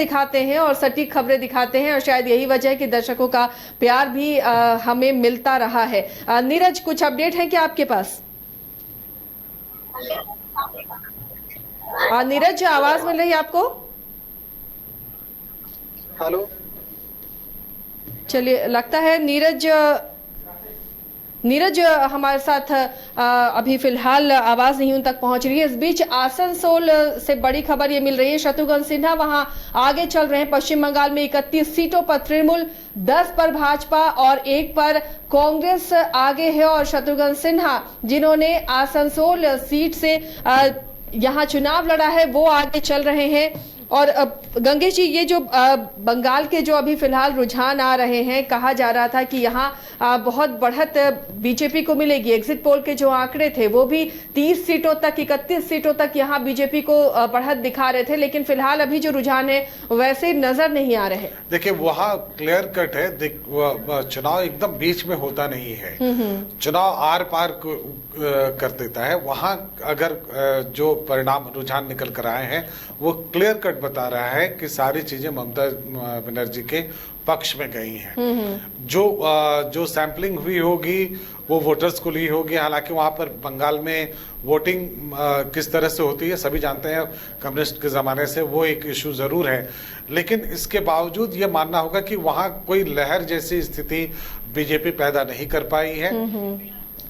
दिखाते हैं और सटीक खबरें दिखाते हैं और शायद यही वजह है कि दर्शकों का प्यार भी हमें मिलता रहा है। नीरज, कुछ अपडेट है क्या आपके पास? नीरज, आवाज मिल रही है आपको? हेलो, चलिए, लगता है नीरज हमारे साथ अभी फिलहाल आवाज नहीं उन तक पहुंच रही है। इस बीच आसनसोल से बड़ी खबर ये मिल रही है, शत्रुघ्न सिन्हा वहां आगे चल रहे हैं। पश्चिम बंगाल में 31 सीटों पर तृणमूल, 10 पर भाजपा और 1 पर कांग्रेस आगे है। और शत्रुघ्न सिन्हा जिन्होंने आसनसोल सीट से यहां चुनाव लड़ा है वो आगे चल रहे हैं। और गंगेश जी, ये जो बंगाल के जो अभी फिलहाल रुझान आ रहे हैं, कहा जा रहा था कि यहाँ बहुत बढ़त बीजेपी को मिलेगी। एग्जिट पोल के जो आंकड़े थे वो भी 30 सीटों तक, 31 सीटों तक यहाँ बीजेपी को बढ़त दिखा रहे थे, लेकिन फिलहाल अभी जो रुझान है वैसे नजर नहीं आ रहे। देखिए वहाँ क्लियर कट है, चुनाव एकदम बीच में होता नहीं है, चुनाव आर पार कर देता है। वहाँ अगर जो परिणाम रुझान निकल कर आए हैं वो क्लियर कट बता रहा है कि सारी चीजें ममता बनर्जी के पक्ष में गई हैं। जो सैंपलिंग हुई होगी वो वोटर्स को ली होगी। हालांकि वहां पर बंगाल में वोटिंग किस तरह से होती है सभी जानते हैं, कम्युनिस्ट के ज़माने से वो एक इशू ज़रूर है। लेकिन इसके बावजूद ये मानना होगा कि वहाँ कोई लहर जैसी स्थिति बीजेपी पैदा नहीं कर पाई है।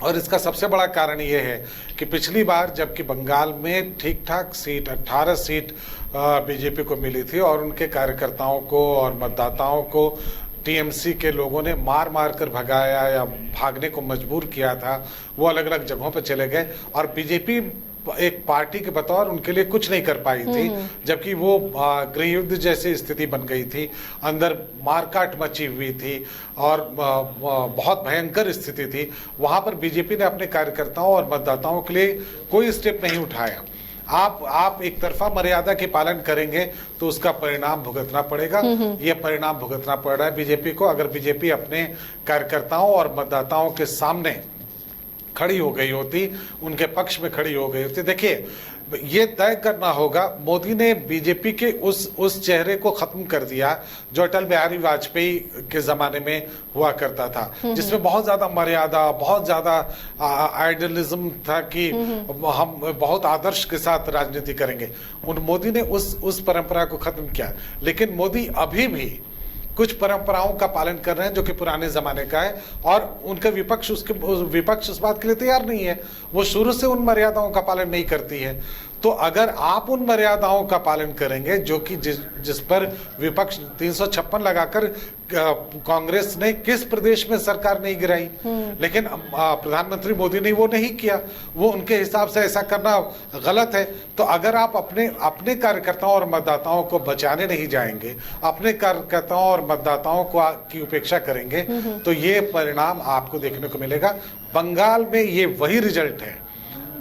और इसका सबसे बड़ा कारण ये है कि पिछली बार जबकि बंगाल में ठीक ठाक सीट 18 सीट बीजेपी को मिली थी और उनके कार्यकर्ताओं को और मतदाताओं को टीएमसी के लोगों ने मार मार कर भगाया या भागने को मजबूर किया था, वो अलग अलग जगहों पर चले गए और बीजेपी एक पार्टी के बतौर उनके लिए कुछ नहीं कर पाई थी। जबकि वो गृह युद्ध जैसी स्थिति बन गई थी, अंदर मारकाट मची हुई थी और बहुत भयंकर स्थिति थी। वहां पर बीजेपी ने अपने कार्यकर्ताओं और मतदाताओं के लिए कोई स्टेप नहीं उठाया। आप एक तरफा मर्यादा के पालन करेंगे तो उसका परिणाम भुगतना पड़ेगा। ये परिणाम भुगतना पड़ रहा है बीजेपी को। अगर बीजेपी अपने कार्यकर्ताओं और मतदाताओं के सामने खड़ी हो गई होती, उनके पक्ष में खड़ी हो गई होती। देखिए ये तय करना होगा, मोदी ने बीजेपी के उस चेहरे को खत्म कर दिया जो अटल बिहारी वाजपेयी के जमाने में हुआ करता था, जिसमें बहुत ज्यादा मर्यादा, बहुत ज्यादा आइडियलिज्म था कि हम बहुत आदर्श के साथ राजनीति करेंगे। मोदी ने उस परंपरा को खत्म किया। लेकिन मोदी अभी भी कुछ परंपराओं का पालन कर रहे हैं जो कि पुराने जमाने का है और उनका विपक्ष इस बात के लिए तैयार नहीं है। वो शुरू से उन मर्यादाओं का पालन नहीं करती है। तो अगर आप उन मर्यादाओं का पालन करेंगे जो कि जिस पर विपक्ष 356 लगाकर कांग्रेस ने किस प्रदेश में सरकार नहीं गिराई, लेकिन प्रधानमंत्री मोदी ने वो नहीं किया। वो उनके हिसाब से ऐसा करना गलत है। तो अगर आप अपने कार्यकर्ताओं और मतदाताओं को बचाने नहीं जाएंगे, अपने कार्यकर्ताओं और मतदाताओं को की उपेक्षा करेंगे तो ये परिणाम आपको देखने को मिलेगा। बंगाल में ये वही रिजल्ट है।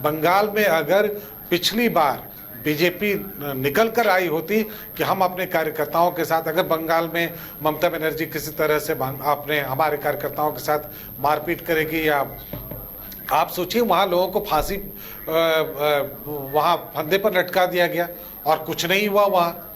बंगाल में अगर पिछली बार बीजेपी निकल कर आई होती कि हम अपने कार्यकर्ताओं के साथ, अगर बंगाल में ममता बनर्जी किसी तरह से हमारे कार्यकर्ताओं के साथ मारपीट करेगी, या आप सोचिए वहाँ लोगों को फांसी वहाँ फंदे पर लटका दिया गया और कुछ नहीं हुआ वहाँ।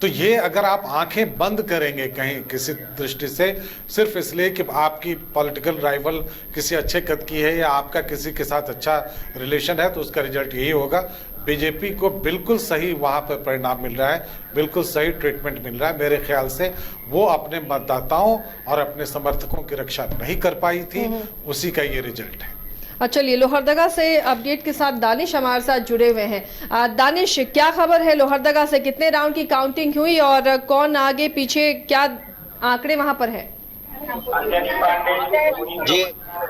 तो ये अगर आप आंखें बंद करेंगे कहीं किसी दृष्टि से, सिर्फ इसलिए कि आपकी पॉलिटिकल राइवल किसी अच्छे कद की है या आपका किसी के साथ अच्छा रिलेशन है, तो उसका रिजल्ट यही होगा। बीजेपी को बिल्कुल सही वहाँ पर परिणाम मिल रहा है, बिल्कुल सही ट्रीटमेंट मिल रहा है। मेरे ख्याल से वो अपने मतदाताओं और अपने समर्थकों की रक्षा नहीं कर पाई थी, उसी का ये रिजल्ट है। चलिए, लोहरदगा से अपडेट के साथ दानिश हमारे साथ जुड़े हुए हैं। दानिश, क्या खबर है लोहरदगा से? कितने राउंड की काउंटिंग हुई और कौन आगे पीछे, क्या आंकड़े वहां पर है?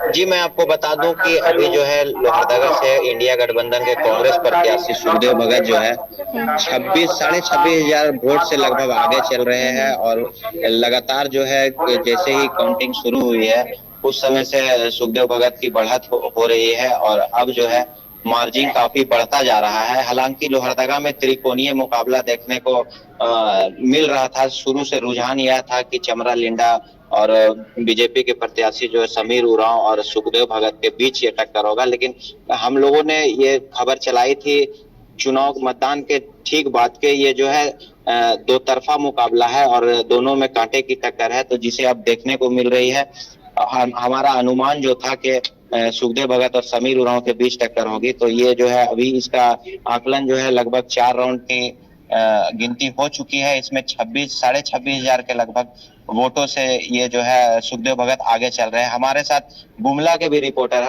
जी मैं आपको बता दूं कि अभी जो है लोहरदगा से इंडिया गठबंधन के कांग्रेस प्रत्याशी सुखदेव भगत जो है 26,500 वोट से लगभग आगे चल रहे हैं। और लगातार जो है जैसे ही काउंटिंग शुरू हुई है उस समय से सुखदेव भगत की बढ़त हो रही है और अब जो है मार्जिन काफी बढ़ता जा रहा है। हालांकि लोहरदगा में त्रिकोणीय मुकाबला देखने को मिल रहा था। शुरू से रुझान यह था कि चमरा लिंडा और बीजेपी के प्रत्याशी जो है समीर उरांव और सुखदेव भगत के बीच ये टक्कर होगा, लेकिन हम लोगों ने ये खबर चलाई थी चुनाव मतदान के ठीक बाद के ये जो है दो तरफा मुकाबला है और दोनों में कांटे की टक्कर है, तो जिसे अब देखने को मिल रही है। हमारा अनुमान जो था कि सुखदेव भगत और समीर उरांव के बीच टक्कर होगी, तो ये जो है अभी इसका आकलन जो है लगभग 4 राउंड की गिनती हो चुकी है। इसमें 26,500 के लगभग वोटों से ये जो है सुखदेव भगत आगे चल रहे हैं। हमारे साथ गुमला के भी रिपोर्टर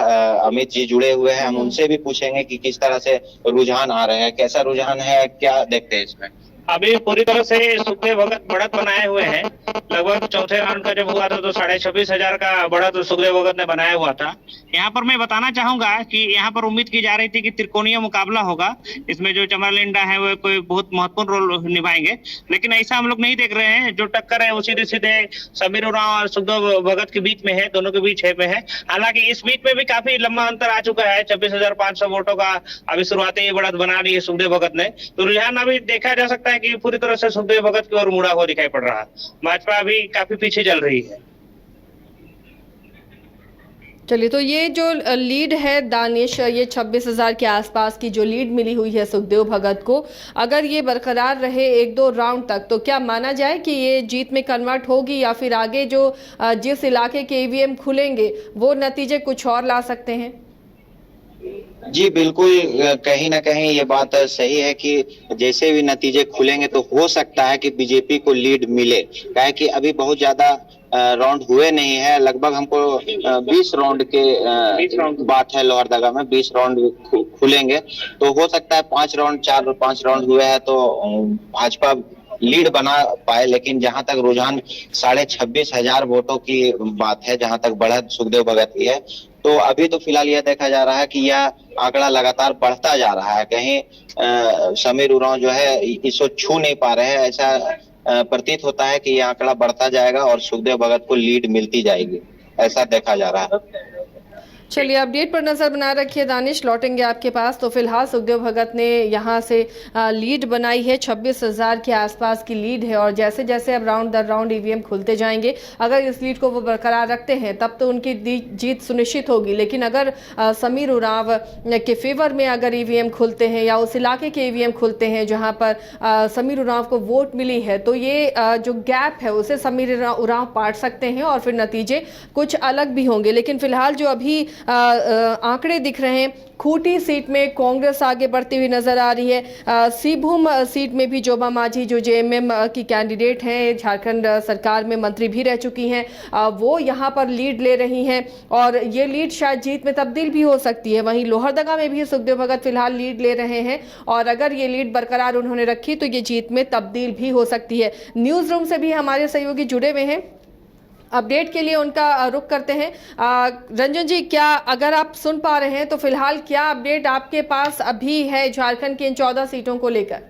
अमित जी जुड़े हुए हैं, हम उनसे भी पूछेंगे कि किस तरह से रुझान आ रहे हैं, कैसा रुझान है, क्या देखते हैं इसमें। अभी पूरी तरह से सुखदेव भगत बढ़त बनाए हुए हैं। लगभग चौथे राउंड का जब हुआ था तो 26,500 का बढ़त सुखदेव भगत ने बनाया हुआ था। यहाँ पर मैं बताना चाहूंगा कि यहाँ पर उम्मीद की जा रही थी कि त्रिकोणीय मुकाबला होगा, इसमें जो चमरलिंडा है वो कोई बहुत महत्वपूर्ण रोल निभाएंगे, लेकिन ऐसा हम लोग नहीं देख रहे हैं। जो टक्कर है वो सीधे सीधे समीर उरांव और सुखदेव भगत के बीच में है, दोनों के बीच में है। हालांकि इस बीच में भी काफी लंबा अंतर आ चुका है, 26,500 वोटों का अभी शुरुआती बढ़त बना ली है सुखदेव भगत ने। तो रुझान अभी देखा जा सकता है कि पूरी तरह से सुखदेव भगत की ओर मुड़ा हुआ दिखाई पड़ रहा है। भाजपा अभी काफी पीछे चल रही है। चलिए, तो ये जो लीड है दानिश, ये 26,000 के आसपास की जो लीड मिली हुई है सुखदेव भगत को, अगर ये बरकरार रहे 1-2 राउंड तक, तो क्या माना जाए कि ये जीत में कन्वर्ट होगी, या फिर आगे जो जिस इलाके के ईवीएम खुलेंगे वो नतीजे कुछ और ला सकते हैं? जी बिल्कुल, कहीं ना कहीं ये बात सही है कि जैसे भी नतीजे खुलेंगे तो हो सकता है कि बीजेपी को लीड मिले, काहे कि अभी बहुत ज्यादा राउंड हुए नहीं है। लगभग हमको 20 राउंड के बात है लोहरदगा में, 20 राउंड खुलेंगे तो हो सकता है 5 राउंड हुए हैं तो भाजपा लीड बना पाए। लेकिन जहां तक रुझान 26,500 वोटों की बात है, जहां तक बढ़त सुखदेव भगत की है, तो अभी तो फिलहाल यह देखा जा रहा है कि यह आंकड़ा लगातार बढ़ता जा रहा है। कहीं समीर उरांव जो है इसको छू नहीं पा रहे हैं, ऐसा प्रतीत होता है कि यह आंकड़ा बढ़ता जाएगा और सुखदेव भगत को लीड मिलती जाएगी, ऐसा देखा जा रहा है। चलिए, अपडेट पर नजर बना रखिए दानिश, लौटेंगे आपके पास। तो फिलहाल सुखदेव भगत ने यहाँ से लीड बनाई है, 26,000 के आसपास की लीड है, और जैसे जैसे अब राउंड दर राउंड ईवीएम खुलते जाएंगे, अगर इस लीड को वो बरकरार रखते हैं तब तो उनकी जीत सुनिश्चित होगी। लेकिन अगर समीर उरांव के फेवर में अगर ईवीएम खुलते हैं या उस इलाके के ईवीएम खुलते हैं जहाँ पर समीर उरांव को वोट मिली है, तो ये जो गैप है उसे समीर उरांव पाट सकते हैं और फिर नतीजे कुछ अलग भी होंगे। लेकिन फिलहाल जो अभी आंकड़े दिख रहे हैं, खूंटी सीट में कांग्रेस आगे बढ़ती हुई नजर आ रही है। सिंहभूम सीट में भी जोबा माझी जो जेएमएम की कैंडिडेट हैं, झारखंड सरकार में मंत्री भी रह चुकी हैं, वो यहां पर लीड ले रही हैं और ये लीड शायद जीत में तब्दील भी हो सकती है। वहीं लोहरदगा में भी सुखदेव भगत फिलहाल लीड ले रहे हैं और अगर ये लीड बरकरार उन्होंने रखी तो ये जीत में तब्दील भी हो सकती है। न्यूज रूम से भी हमारे सहयोगी जुड़े हुए हैं, अपडेट के लिए उनका रुख करते हैं। रंजन जी, क्या अगर आप सुन पा रहे हैं तो फिलहाल क्या अपडेट आपके पास अभी है झारखंड की इन 14 सीटों को लेकर?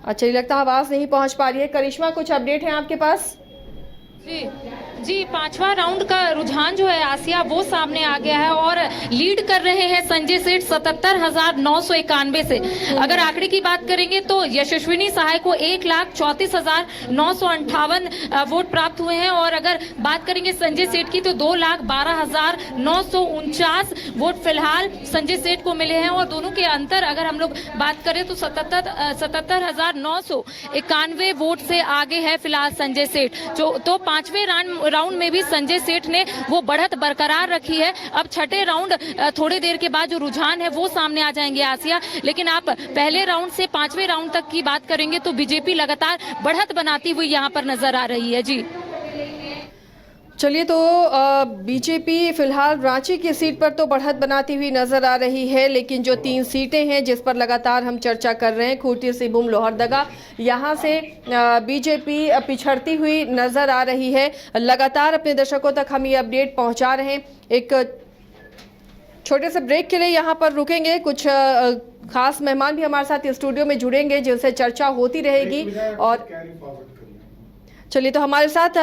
अच्छा, लगता है आवाज नहीं पहुंच पा रही है। करिश्मा, कुछ अपडेट है आपके पास? जी, 5वां राउंड का रुझान जो है आसिया वो सामने आ गया है और लीड कर रहे हैं संजय सेठ 77,991 से। अगर आंकड़े की बात करेंगे तो यशस्विनी सहाय को 1,34,958 वोट प्राप्त हुए हैं और अगर बात करेंगे संजय सेठ की तो 2,12,949 वोट फिलहाल संजय सेठ को मिले हैं और दोनों के अंतर अगर हम लोग बात करें तो 77,991 वोट से आगे है फिलहाल संजय सेठ। तो 5वें राउंड में भी संजय सेठ ने वो बढ़त बरकरार रखी है। अब छठे राउंड थोड़ी देर के बाद जो रुझान है वो सामने आ जाएंगे आसिया, लेकिन आप पहले राउंड से 5वें राउंड तक की बात करेंगे तो बीजेपी लगातार बढ़त बनाती हुई यहाँ पर नजर आ रही है। जी चलिए, तो बीजेपी फिलहाल रांची की सीट पर तो बढ़त बनाती हुई नजर आ रही है, लेकिन जो 3 सीटें हैं जिस पर लगातार हम चर्चा कर रहे हैं, खूंटी, सिंहभूम, लोहरदगा, यहाँ से बीजेपी पिछड़ती हुई नजर आ रही है। लगातार अपने दर्शकों तक हम ये अपडेट पहुंचा रहे हैं। एक छोटे से ब्रेक के लिए यहाँ पर रुकेंगे, कुछ खास मेहमान भी हमारे साथ स्टूडियो में जुड़ेंगे जिनसे चर्चा होती रहेगी। और चलिए, तो हमारे साथ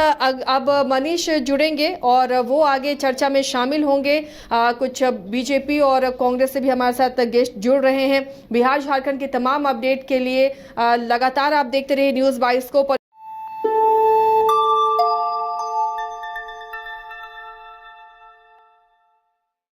अब मनीष जुड़ेंगे और वो आगे चर्चा में शामिल होंगे। कुछ बीजेपी और कांग्रेस से भी हमारे साथ गेस्ट जुड़ रहे हैं। बिहार झारखंड के तमाम अपडेट के लिए लगातार आप देखते रहिए न्यूज़ बाइस्कोप।